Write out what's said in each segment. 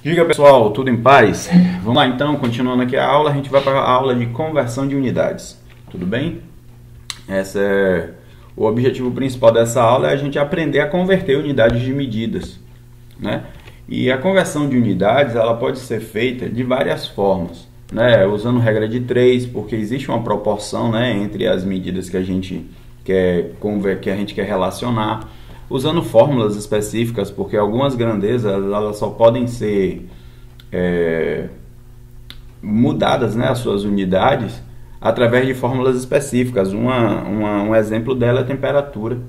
Diga pessoal, tudo em paz? Vamos lá então, continuando aqui a aula, a gente vai para a aula de conversão de unidades, tudo bem? O objetivo principal dessa aula é a gente aprender a converter unidades de medidas, né? E a conversão de unidades, ela pode ser feita de várias formas, né? Usando regra de 3, porque existe uma proporção, né, entre as medidas que a gente quer relacionar, usando fórmulas específicas, porque algumas grandezas elas só podem ser mudadas, né, as suas unidades através de fórmulas específicas. Um exemplo dela é a temperatura,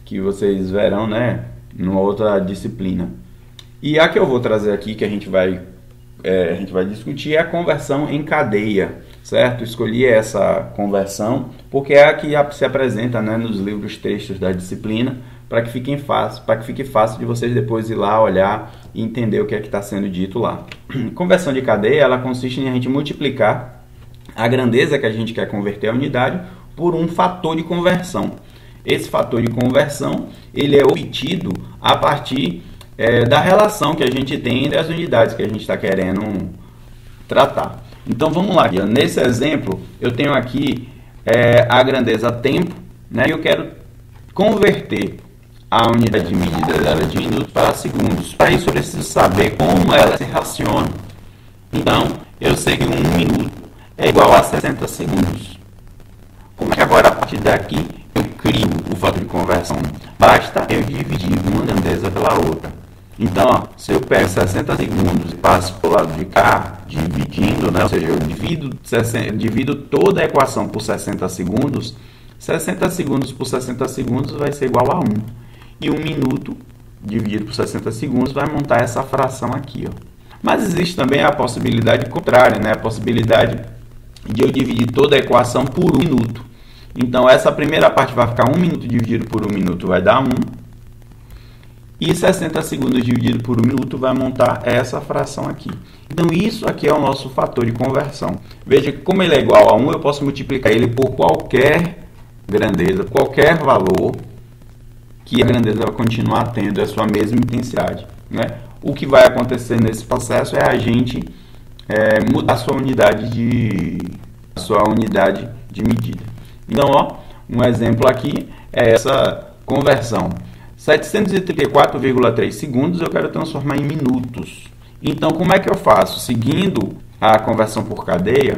que vocês verão, né, numa outra disciplina. E a que eu vou trazer aqui, que a gente vai discutir, é a conversão em cadeia, certo? Escolhi essa conversão porque é a que se apresenta, né, nos livros textos da disciplina, para que fique fácil de vocês depois ir lá, olhar e entender o que é que está sendo dito lá. Conversão de cadeia, ela consiste em a gente multiplicar a grandeza que a gente quer converter a unidade por um fator de conversão. Esse fator de conversão, ele é obtido a partir da relação que a gente tem entre as unidades que a gente está querendo tratar. Então vamos lá, nesse exemplo eu tenho aqui a grandeza tempo, né, e eu quero converter a unidade de medida dela de minutos para segundos. Para isso eu preciso saber como ela se raciona. Então eu sei que 1 minuto é igual a 60 segundos. Como é que agora a partir daqui eu crio o fator de conversão? Basta eu dividir uma grandeza pela outra. Então, ó, se eu pego 60 segundos e passo para o lado de cá, dividindo, né? Ou seja, eu divido toda a equação por 60 segundos, 60 segundos por 60 segundos vai ser igual a 1. E 1 minuto dividido por 60 segundos vai montar essa fração aqui, ó. Mas existe também a possibilidade contrária, né? A possibilidade de eu dividir toda a equação por 1 minuto. Então, essa primeira parte vai ficar 1 minuto dividido por 1 minuto vai dar 1. E 60 segundos dividido por 1 minuto vai montar essa fração aqui. Então, isso aqui é o nosso fator de conversão. Veja que como ele é igual a 1, eu posso multiplicar ele por qualquer grandeza, qualquer valor que a grandeza vai continuar tendo a sua mesma intensidade, né? O que vai acontecer nesse processo é a gente mudar a sua unidade de medida. Então, ó, um exemplo aqui é essa conversão. 734,3 segundos eu quero transformar em minutos. Então, como é que eu faço? Seguindo a conversão por cadeia,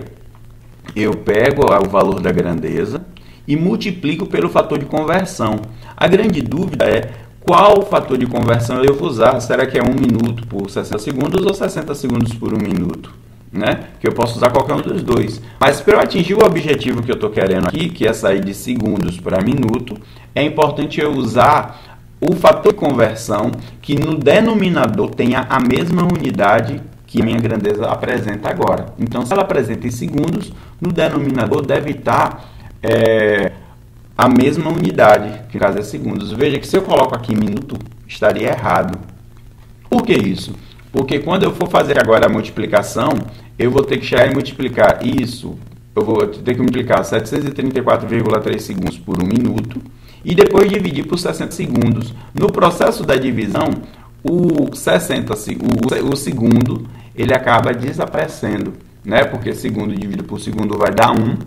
eu pego o valor da grandeza e multiplico pelo fator de conversão. A grande dúvida é qual fator de conversão eu vou usar. Será que é 1 minuto por 60 segundos ou 60 segundos por 1 minuto? Né? Que eu posso usar qualquer um dos dois. Mas para eu atingir o objetivo que eu estou querendo aqui, que é sair de segundos para minuto, é importante eu usar o fator de conversão que no denominador tenha a mesma unidade que a minha grandeza apresenta agora. Então, se ela apresenta em segundos, no denominador deve estar a mesma unidade, que no caso é segundos. Veja que se eu coloco aqui minuto, estaria errado. Por que isso? Porque quando eu for fazer agora a multiplicação, eu vou ter que chegar e multiplicar isso. Eu vou ter que multiplicar 734,3 segundos por 1 minuto e depois dividir por 60 segundos. No processo da divisão, o segundo ele acaba desaparecendo, né? Porque segundo dividido por segundo vai dar 1,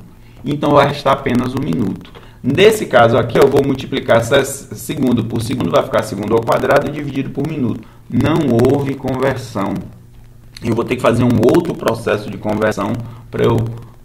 então vai restar apenas 1 minuto. Nesse caso aqui, eu vou multiplicar segundo por segundo, vai ficar segundo ao quadrado dividido por minuto. Não houve conversão. Eu vou ter que fazer um outro processo de conversão para eu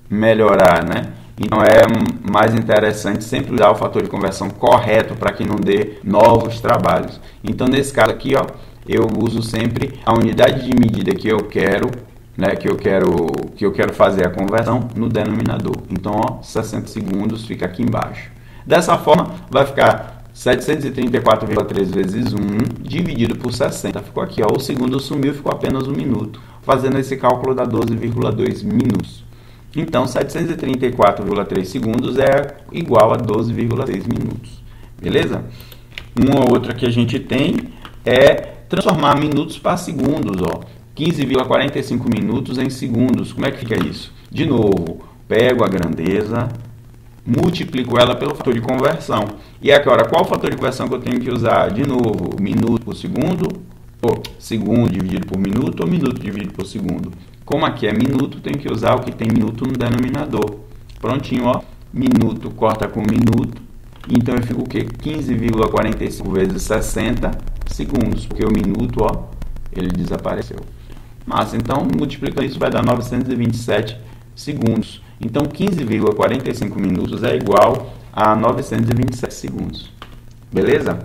melhorar, né? Então é mais interessante sempre usar o fator de conversão correto para que não dê novos trabalhos. Então nesse caso aqui, ó, eu uso sempre a unidade de medida que eu quero, né, que eu quero fazer a conversão no denominador. Então, ó, 60 segundos fica aqui embaixo. Dessa forma, vai ficar 734,3 vezes 1 dividido por 60. Ficou aqui, ó, o segundo sumiu, ficou apenas 1 minuto. Fazendo esse cálculo dá 12,2 minutos. Então, 734,3 segundos é igual a 12,6 minutos. Beleza? Uma outra que a gente tem é transformar minutos para segundos, ó. 15,45 minutos em segundos. Como é que fica isso? De novo, pego a grandeza, multiplico ela pelo fator de conversão. E agora, qual o fator de conversão que eu tenho que usar? De novo, minuto por segundo ou segundo dividido por minuto, ou minuto dividido por segundo. Como aqui é minuto, tem que usar o que tem minuto no denominador. Prontinho, ó. Minuto corta com minuto. Então eu fico o quê? 15,45 vezes 60 segundos. Porque o minuto, ó, ele desapareceu. Massa, então multiplicando isso vai dar 927 segundos. Então 15,45 minutos é igual a 927 segundos. Beleza?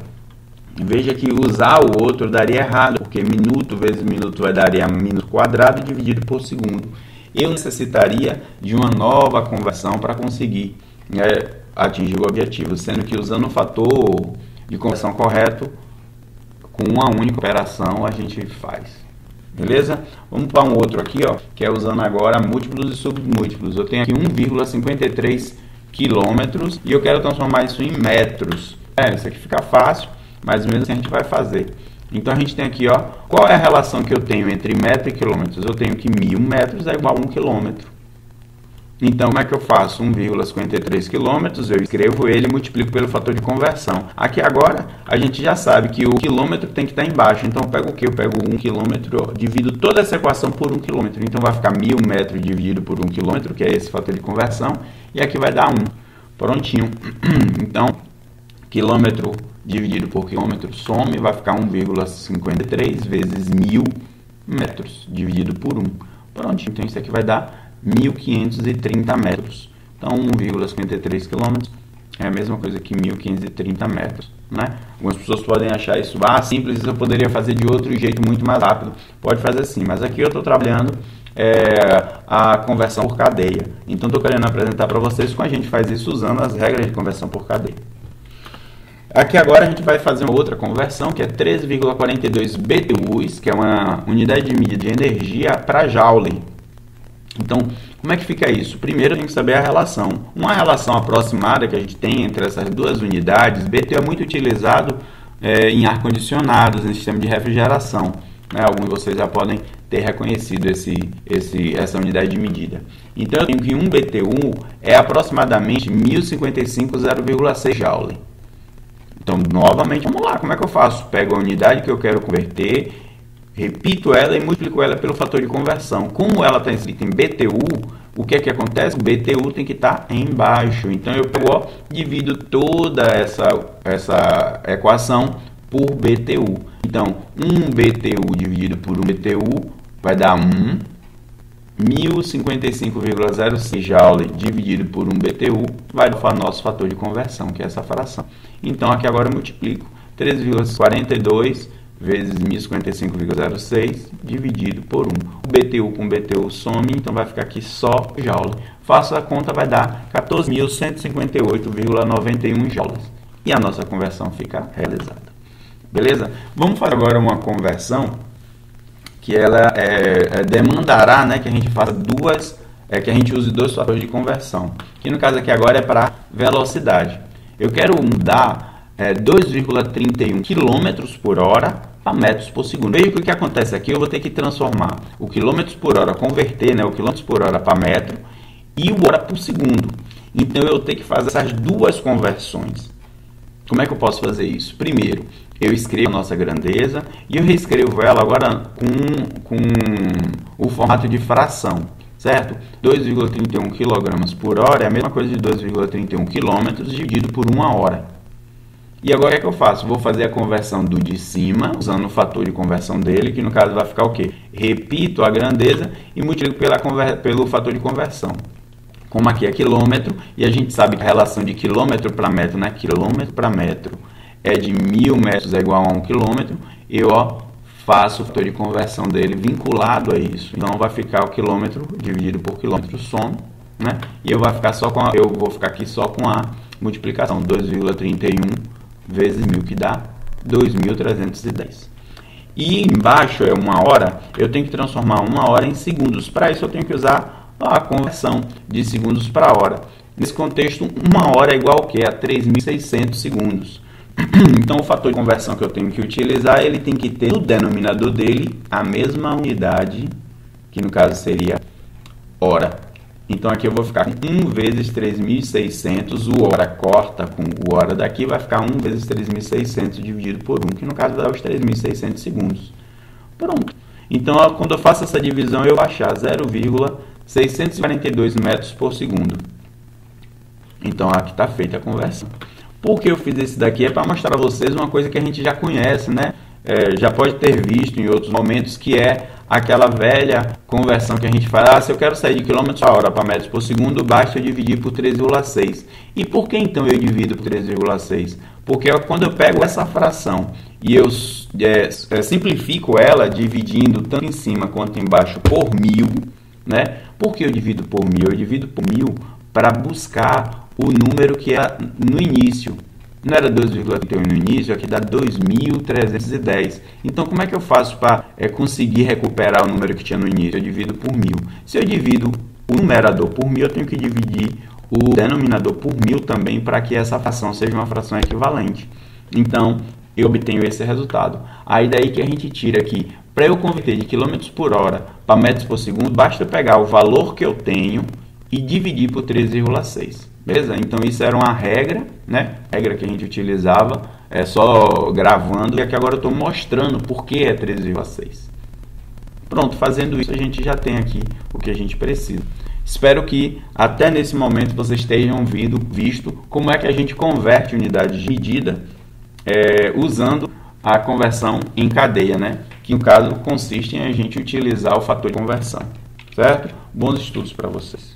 Veja que usar o outro daria errado, porque minuto vezes minuto vai dar minuto quadrado dividido por segundo. Eu necessitaria de uma nova conversão para conseguir atingir o objetivo, sendo que usando o fator de conversão correto, com uma única operação a gente faz. Beleza? Vamos para um outro aqui, ó, que é usando agora múltiplos e submúltiplos. Eu tenho aqui 1,53 quilômetros e eu quero transformar isso em metros. Isso aqui fica fácil, mas mesmo assim a gente vai fazer. Então a gente tem aqui, ó, qual é a relação que eu tenho entre metro e quilômetros? Eu tenho que 1.000 metros é igual a 1 quilômetro. Então, como é que eu faço? 1,53 quilômetros, eu escrevo ele e multiplico pelo fator de conversão. Aqui agora, a gente já sabe que o quilômetro tem que estar embaixo. Então, eu pego o quê? Eu pego 1 quilômetro, divido toda essa equação por 1 quilômetro. Então, vai ficar 1.000 metros dividido por 1 quilômetro, que é esse fator de conversão. E aqui vai dar 1. Prontinho. Então, quilômetro dividido por quilômetro some, vai ficar 1,53 vezes 1.000 metros dividido por 1. Prontinho. Então, isso aqui vai dar 1.530 metros. Então, 1,53 km é a mesma coisa que 1.530 metros. Né? Algumas pessoas podem achar isso simples, eu poderia fazer de outro jeito muito mais rápido. Pode fazer assim, mas aqui eu estou trabalhando a conversão por cadeia. Então, estou querendo apresentar para vocês como a gente faz isso usando as regras de conversão por cadeia. Aqui agora a gente vai fazer uma outra conversão, que é 13,42 BTUs, que é uma unidade de medida de energia para joule. Então, como é que fica isso? Primeiro, tem que saber a relação. Uma relação aproximada que a gente tem entre essas duas unidades, BTU é muito utilizado em ar-condicionados, em sistema de refrigeração. Né? Alguns de vocês já podem ter reconhecido essa unidade de medida. Então, eu tenho que 1 BTU é aproximadamente 1055 0,6 joule. Então, novamente, vamos lá. Como é que eu faço? Pego a unidade que eu quero converter, repito ela e multiplico ela pelo fator de conversão. Como ela está escrita em BTU, o que é que acontece? O BTU tem que estar embaixo. Então, eu pego, divido toda essa equação por BTU. Então, 1 BTU dividido por 1 BTU vai dar 1055,06 joule dividido por 1 BTU vai dar o nosso fator de conversão, que é essa fração. Então, aqui agora eu multiplico 13,42 vezes 1055,06 dividido por 1. O BTU com BTU some, então vai ficar aqui só joule. Faço a conta, vai dar 14.158,91 joules. E a nossa conversão fica realizada. Beleza? Vamos fazer agora uma conversão que ela demandará, né, que a gente faça que a gente use dois fatores de conversão. Que no caso aqui agora é para velocidade. Eu quero mudar 2,31 km por hora para metros por segundo. Veja que o que acontece aqui, eu vou ter que transformar o quilômetros por hora, converter, né, o quilômetros por hora para metro e o hora por segundo. Então eu tenho que fazer essas duas conversões. Como é que eu posso fazer isso? Primeiro, eu escrevo a nossa grandeza e eu reescrevo ela agora com o formato de fração, certo? 2,31 kg por hora é a mesma coisa de 2,31 km dividido por 1 hora. E agora o que é que eu faço? Vou fazer a conversão do de cima, usando o fator de conversão dele, que no caso vai ficar o quê? Repito a grandeza e multiplico pelo fator de conversão. Como aqui é quilômetro, e a gente sabe que a relação de quilômetro para metro, né? Quilômetro para metro é de 1.000 metros é igual a 1 quilômetro, eu faço o fator de conversão dele vinculado a isso. Então vai ficar o quilômetro dividido por quilômetro some, né? E eu vou ficar aqui só com a multiplicação, 2,31 vezes 1.000, que dá 2.310. E embaixo é 1 hora, eu tenho que transformar 1 hora em segundos. Para isso eu tenho que usar a conversão de segundos para hora. Nesse contexto, 1 hora é igual ao quê? A 3.600 segundos. Então, o fator de conversão que eu tenho que utilizar, ele tem que ter no denominador dele a mesma unidade, que no caso seria hora. Então, aqui eu vou ficar com 1 vezes 3.600, o hora corta com o hora daqui, vai ficar 1 vezes 3.600 dividido por 1, que no caso dá os 3.600 segundos. Pronto. Então, quando eu faço essa divisão, eu vou achar 0,642 metros por segundo. Então, aqui está feita a conversão. Por que eu fiz esse daqui? É para mostrar a vocês uma coisa que a gente já conhece, né? Já pode ter visto em outros momentos, que é aquela velha conversão que a gente fala, se eu quero sair de quilômetros a hora para metros por segundo, basta eu dividir por 3,6. E por que então eu divido por 3,6? Porque quando eu pego essa fração e eu simplifico ela, dividindo tanto em cima quanto embaixo por 1000, né? Por que eu divido por 1000? Eu divido por 1000 para buscar o número que é no início. Não era 2,31 no início, aqui dá 2.310. Então, como é que eu faço para conseguir recuperar o número que tinha no início? Eu divido por 1000. Se eu divido o numerador por 1000, eu tenho que dividir o denominador por 1000 também, para que essa fração seja uma fração equivalente. Então, eu obtenho esse resultado. Aí daí que a gente tira aqui, para eu converter de quilômetros por hora para metros por segundo, basta eu pegar o valor que eu tenho e dividir por 3,6. Beleza? Então isso era uma regra, né? Regra que a gente utilizava, só gravando, e aqui agora eu estou mostrando por que é 3,6. Pronto, fazendo isso a gente já tem aqui o que a gente precisa. Espero que até nesse momento vocês tenham visto como é que a gente converte unidades de medida usando a conversão em cadeia, né? Que no caso consiste em a gente utilizar o fator de conversão, certo? Bons estudos para vocês.